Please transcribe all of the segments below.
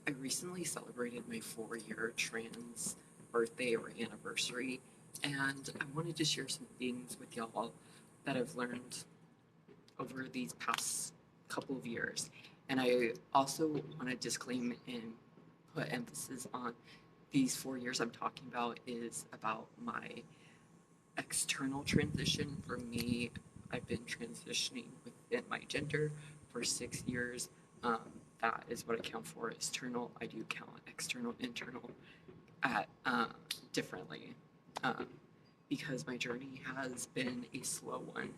I recently celebrated my 4-year trans birthday or anniversary, and I wanted to share some things with y'all that I've learned over these past couple of years. And I also want to disclaim and put emphasis on these 4 years I'm talking about is about my external transition. For me, I've been transitioning within my gender for 6 years. Um, that is what I count for external. I do count external, internal at differently, um, because my journey has been a slow one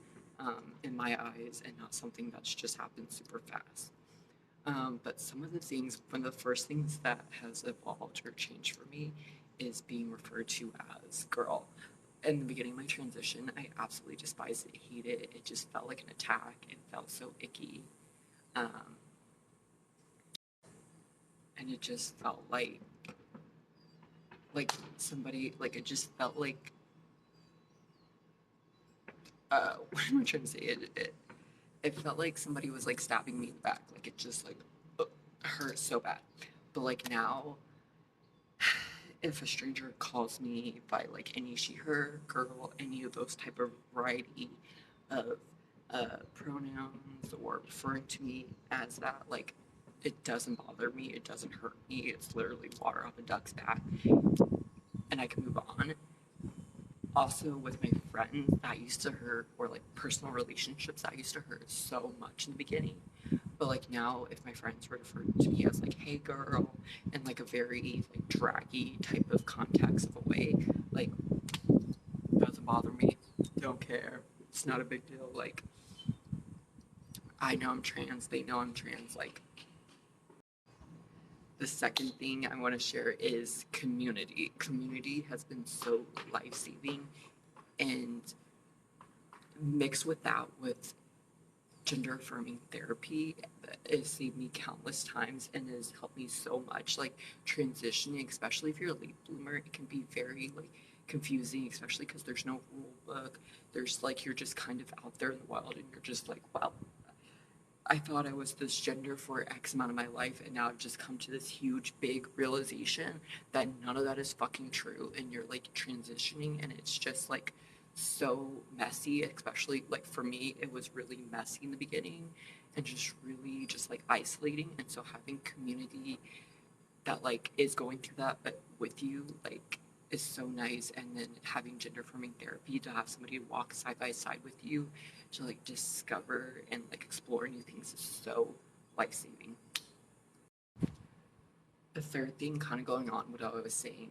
in my eyes, and not something that's just happened super fast. But some of the things, one of the first things that has evolved or changed for me is being referred to as girl. In the beginning of my transition, I absolutely despised it, hated it. It just felt like an attack. It felt so icky. Um, and it just felt like somebody, like it just felt like, what am I trying to say? It felt like somebody was like stabbing me in the back. Like it just like hurt so bad. But like now, if a stranger calls me by like any she, her, girl, any of those type of variety of pronouns, or referring to me as that, like it doesn't bother me. It doesn't hurt me. It's literally water off a duck's back, and I can move on. Also, with my friends, that used to hurt, or like personal relationships, that used to hurt so much in the beginning. But like now, if my friends refer to me as like "Hey girl," in like a very like draggy type of context of a way, like doesn't bother me. Don't care. It's not a big deal. Like I know I'm trans. They know I'm trans. Like the second thing I want to share is community. Community has been so life saving, and mixed with that, with gender affirming therapy, has saved me countless times and has helped me so much. Like transitioning, especially if you're a late bloomer, it can be very like confusing, especially because there's no rule book. There's like you're just kind of out there in the wild, and you're just like, well, I thought I was this gender for X amount of my life, and now I've just come to this huge, big realization that none of that is fucking true, and you're like transitioning, and it's just like so messy. Especially like for me, it was really messy in the beginning, and just really just like isolating. And so having community that like is going through that, but with you, like is so nice. And then having gender affirming therapy, to have somebody walk side by side with you to like discover and like explore new things, is so life saving. The third thing, kind of going on what I was saying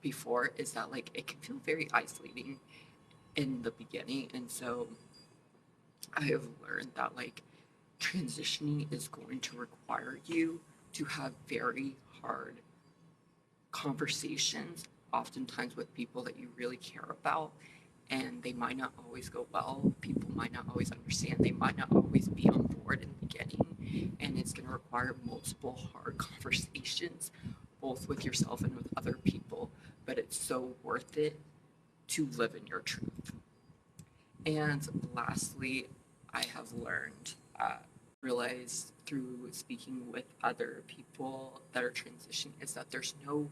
before, is that like it can feel very isolating in the beginning. And so I have learned that like transitioning is going to require you to have very hard conversations, oftentimes with people that you really care about, and they might not always go well. People might not always understand. They might not always be on board in the beginning, and it's going to require multiple hard conversations, both with yourself and with other people. But it's so worth it to live in your truth. And lastly, I have learned, realized through speaking with other people that are transitioning, is that there's no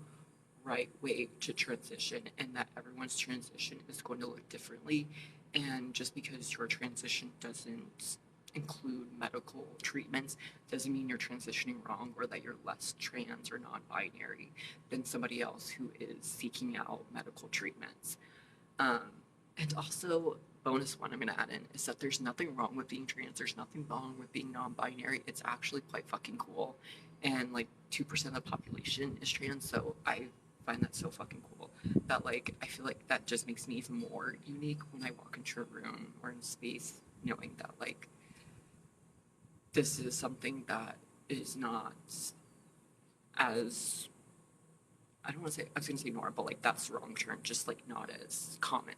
right way to transition, and that everyone's transition is going to look differently. And just because your transition doesn't include medical treatments doesn't mean you're transitioning wrong, or that you're less trans or non-binary than somebody else who is seeking out medical treatments. um, and also, bonus one I'm going to add in is that there's nothing wrong with being trans. There's nothing wrong with being non-binary. It's actually quite fucking cool. And like 2% of the population is trans, so I find that so fucking cool. That like I feel like that just makes me even more unique when I walk into a room or in space, knowing that like this is something that is not as, I don't want to say, I was going to say normal, but like that's the wrong term, just like not as common.